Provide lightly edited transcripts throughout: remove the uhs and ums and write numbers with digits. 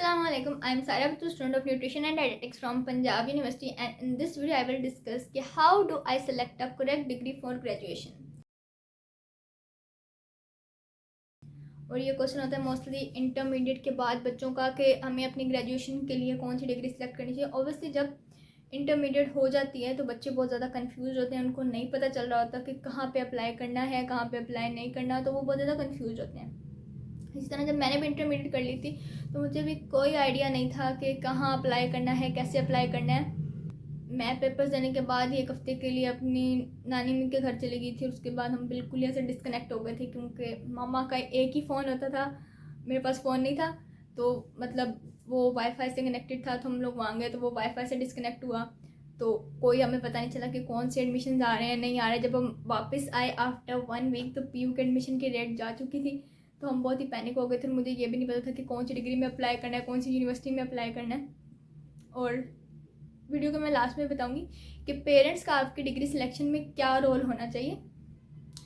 Assalamualaikum. I am Sara Batu, student of Nutrition and Dietetics from Punjab University, and in this video I will discuss how do I select a correct degree for graduation. और ये question होता है mostly intermediate के बाद बच्चों का कि हमें अपनी ग्रेजुएशन के लिए कौन सी डिग्री सेलेक्ट करनी चाहिए। ऑब्वियसली जब इंटरमीडिएट हो जाती है तो बच्चे बहुत ज़्यादा कंफ्यूज होते हैं, उनको नहीं पता चल रहा होता कि कहाँ पे अप्लाई करना है, कहाँ पे अप्लाई नहीं करना, तो वो बहुत ज़्यादा कंफ्यूज होते हैं। इसी तरह जब मैंने भी इंटरमीडिएट कर ली थी तो मुझे भी कोई आइडिया नहीं था कि कहाँ अप्लाई करना है, कैसे अप्लाई करना है। मैं पेपर्स देने के बाद ही एक हफ्ते के लिए अपनी नानी मम्मी के घर चली गई थी। उसके बाद हम बिल्कुल ऐसे डिस्कनेक्ट हो गए थे क्योंकि मामा का एक ही फ़ोन होता था, मेरे पास फ़ोन नहीं था। तो मतलब वो वाईफाई से कनेक्टेड था, तो हम लोग वहाँ गए तो वो वाईफाई से डिस्कनेक्ट हुआ, तो कोई हमें पता नहीं चला कि कौन से एडमिशन आ रहे हैं नहीं आ रहे। जब हम वापस आए आफ्टर 1 वीक तो पीयू के एडमिशन की डेट जा चुकी थी, तो हम बहुत ही पैनिक हो गए थे। मुझे ये भी नहीं पता था कि कौन सी डिग्री में अप्लाई करना है, कौन सी यूनिवर्सिटी में अप्लाई करना है। और वीडियो को मैं लास्ट में बताऊंगी कि पेरेंट्स का आपकी डिग्री सिलेक्शन में क्या रोल होना चाहिए।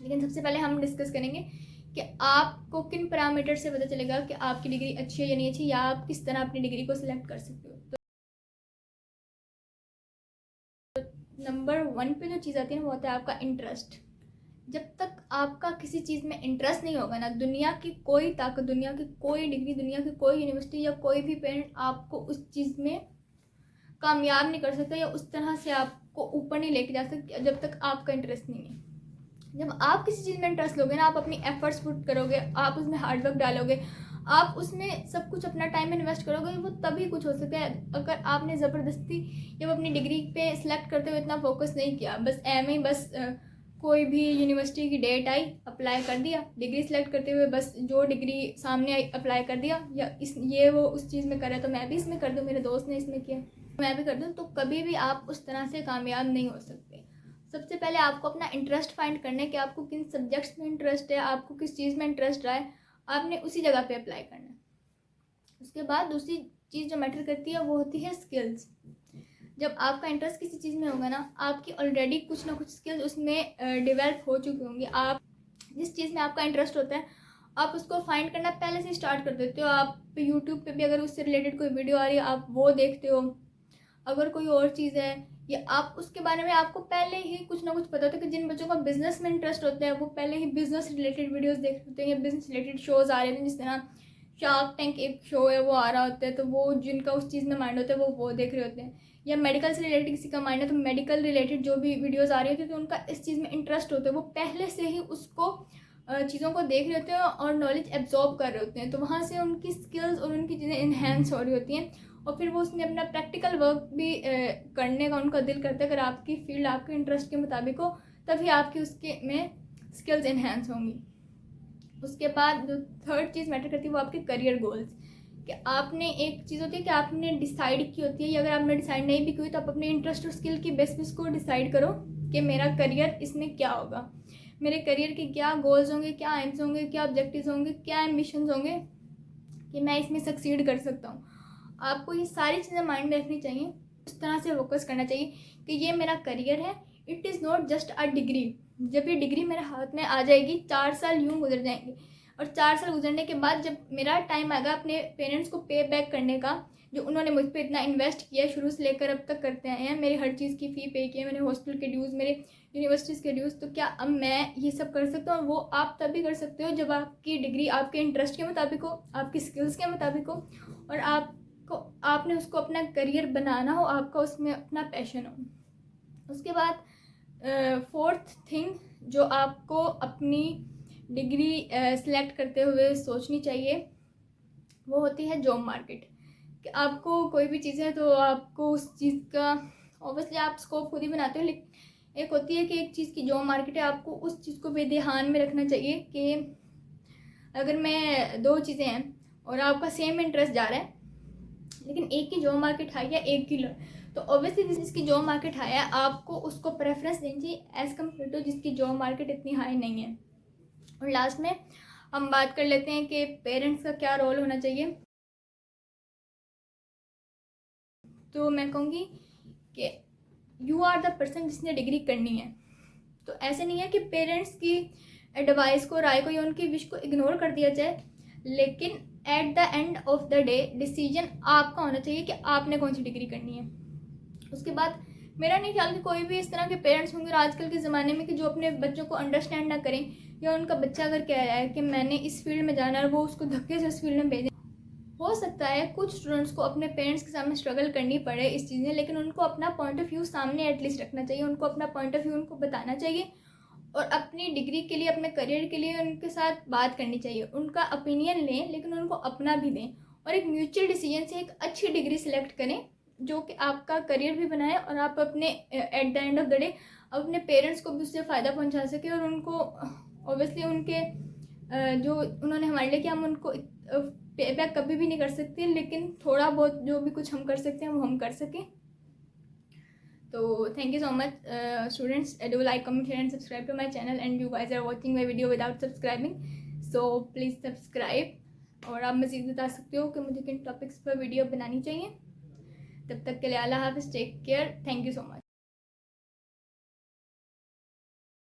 लेकिन सबसे पहले हम डिस्कस करेंगे कि आपको किन पैरामीटर से पता चलेगा कि आपकी डिग्री अच्छी है या नहीं अच्छी, या आप किस तरह अपनी डिग्री को सिलेक्ट कर सकते हो। तो नंबर 1 पे जो चीज़ आती है ना वो होता है आपका इंटरेस्ट। जब तक आपका किसी चीज़ में इंटरेस्ट नहीं होगा ना, दुनिया की कोई ताकत, दुनिया की कोई डिग्री, दुनिया की कोई यूनिवर्सिटी या कोई भी पेरेंट आपको उस चीज़ में कामयाब नहीं कर सकता या उस तरह से आपको ऊपर नहीं लेके जा सकते जब तक आपका इंटरेस्ट नहीं है। जब आप किसी चीज़ में इंटरेस्ट लोगे ना, आप अपनी एफर्ट्स पुट करोगे, आप उसमें हार्डवर्क डालोगे, आप उसमें सब कुछ अपना टाइम इन्वेस्ट करोगे, वो तभी कुछ हो सकता है। अगर आपने ज़बरदस्ती जब अपनी डिग्री पे सिलेक्ट करते हुए इतना फोकस नहीं किया, बस एम ही बस कोई भी यूनिवर्सिटी की डेट आई अप्लाई कर दिया, डिग्री सेलेक्ट करते हुए बस जो डिग्री सामने आई अप्लाई कर दिया, या ये वो उस चीज़ में करे तो मैं भी इसमें कर दूँ, मेरे दोस्त ने इसमें किया मैं भी कर दूँ, तो कभी भी आप उस तरह से कामयाब नहीं हो सकते। सबसे पहले आपको अपना इंटरेस्ट फाइंड करना है कि आपको किन सब्जेक्ट्स में इंटरेस्ट है, आपको किस चीज़ में इंटरेस्ट रहा है, आपने उसी जगह पे अप्लाई करना है। उसके बाद दूसरी चीज़ जो मैटर करती है वो होती है स्किल्स। जब आपका इंटरेस्ट किसी चीज़ में होगा ना, आपकी ऑलरेडी कुछ ना कुछ स्किल्स उसमें डेवलप हो चुकी होंगी। आप जिस चीज़ में आपका इंटरेस्ट होता है आप उसको फाइंड करना पहले से स्टार्ट कर देते हो। आप यूट्यूब पे भी अगर उससे रिलेटेड कोई वीडियो आ रही है आप वो देखते हो। अगर कोई और चीज़ है या आप उसके बारे में आपको पहले ही कुछ ना कुछ पता होता है कि जिन बच्चों का बिजनेस में इंटरेस्ट होता है वो पहले ही बिजनेस रिलेटेड वीडियोस देख रहे होते हैं या बिजनेस रिलेटेड शोज़ आ रहे हैं। जिस तरह शार्क टैंक एक शो है वो आ रहा होता है, तो वो जिनका उस चीज़ में माइंड होता है वो देख रहे होते हैं। या मेडिकल से रिलेटेड किसी का माइंड है तो मेडिकल रिलेटेड जो भी वीडियोज़ आ रही होती है तो उनका इस चीज़ में इंटरेस्ट होता है, वो पहले से ही उसको चीज़ों को देख रहे होते हैं और नॉलेज एब्जॉर्ब कर रहे होते हैं। तो वहाँ से उनकी स्किल्स और उनकी चीज़ें इन्हेंस हो रही होती हैं और फिर वो उसमें अपना प्रैक्टिकल वर्क भी करने का उनका दिल करता है। अगर आपकी फील्ड आपके इंटरेस्ट के मुताबिक हो तभी आपकी उसके में स्किल्स इन्हेंस होंगी। उसके बाद जो थर्ड चीज़ मैटर करती है वो आपके करियर गोल्स। कि आपने एक चीज़ होती है कि आपने डिसाइड की होती है, या अगर आपने डिसाइड नहीं भी की हुई तो आप अपने इंटरेस्ट और स्किल की बेसिस को डिसाइड करो कि मेरा करियर इसमें क्या होगा, मेरे करियर के क्या गोल्स होंगे, क्या एम्स होंगे, क्या ऑब्जेक्टिव्स होंगे, क्या एम्बिशंस होंगे कि मैं इसमें सक्सीड कर सकता हूँ। आपको ये सारी चीज़ें माइंड में रखनी चाहिए, उस तरह से फोकस करना चाहिए कि ये मेरा करियर है, it is not just a degree. जब ये डिग्री मेरे हाथ में आ जाएगी 4 साल यूँ गुजर जाएंगे और 4 साल गुजरने के बाद जब मेरा टाइम आएगा अपने पेरेंट्स को पे बैक करने का, जो उन्होंने मुझ पर इतना इन्वेस्ट किया शुरू से लेकर अब तक करते आए हैं, मेरी हर चीज़ की फ़ी पे की है, मैंने हॉस्टल के ड्यूज़, मेरे यूनिवर्सिटीज़ के ड्यूज़, तो क्या अब मैं ये सब कर सकता हूँ? वो आप तभी कर सकते हो जब आपकी डिग्री आपके इंटरेस्ट के मुताबिक हो, आपकी स्किल्स के मुताबिक हो और आपने उसको अपना करियर बनाना हो, आपका उसमें अपना पैशन हो। उसके बाद फोर्थ थिंग जो आपको अपनी डिग्री सेलेक्ट करते हुए सोचनी चाहिए वो होती है जॉब मार्केट। कि आपको कोई भी चीज़ है तो आपको उस चीज़ का ऑब्वियसली आप स्कोप खुद ही बनाते हो, लेकिन एक होती है कि एक चीज़ की जॉब मार्केट है, आपको उस चीज़ को भी ध्यान में रखना चाहिए कि अगर मैं 2 चीज़ें हैं और आपका सेम इंटरेस्ट जा रहा है लेकिन एक की जॉब मार्केट हाई है एक की लो, तो ऑब्वियसली जिसकी जॉब मार्केट हाई है आपको उसको प्रेफरेंस देनी चाहिए एज़ कम्पेयर टू जिसकी जॉब मार्केट इतनी हाई नहीं है। और लास्ट में हम बात कर लेते हैं कि पेरेंट्स का क्या रोल होना चाहिए। तो मैं कहूँगी कि यू आर द पर्सन जिसने डिग्री करनी है। तो ऐसे नहीं है कि पेरेंट्स की एडवाइस को, राय को या उनकी विश को इग्नोर कर दिया जाए, लेकिन at the end of the day decision आपका होना चाहिए कि आपने कौन सी डिग्री करनी है। उसके बाद मेरा नहीं ख्याल कि कोई भी इस तरह के पेरेंट्स होंगे आजकल के ज़माने में कि जो अपने बच्चों को अंडरस्टैंड ना करें, या उनका बच्चा अगर कह रहा है कि मैंने इस फील्ड में जाना है और वो उसको धक्के से उस फील्ड में भेजें। हो सकता है कुछ स्टूडेंट्स को अपने पेरेंट्स के सामने स्ट्रगल करनी पड़े इस चीज़ में, लेकिन उनको अपना पॉइंट ऑफ व्यू सामने एटलीस्ट रखना चाहिए, उनको अपना पॉइंट ऑफ व्यू उनको बताना चाहिए और अपनी डिग्री के लिए, अपने करियर के लिए उनके साथ बात करनी चाहिए। उनका ओपिनियन लें लेकिन उनको अपना भी दें और एक म्यूचुअल डिसीजन से एक अच्छी डिग्री सेलेक्ट करें जो कि आपका करियर भी बनाए और आप अपने at the end of the day अपने पेरेंट्स को भी उससे फ़ायदा पहुंचा सके और उनको ऑब्वियसली उनके जो उन्होंने हमारे लिए किया हम उनको पे बैक कभी भी नहीं कर सकते, लेकिन थोड़ा बहुत जो भी कुछ हम कर सकते हैं वो हम कर सकें। तो thank you so much students. Do like, comment, share and subscribe to my channel, and you guys are watching my video without subscribing, so please subscribe. और आप मज़ीद बता सकते हो कि मुझे किन टॉपिक्स पर वीडियो बनानी चाहिए। तब तक के लिए अल्लाह हाफ़िज़, take care, thank you so much.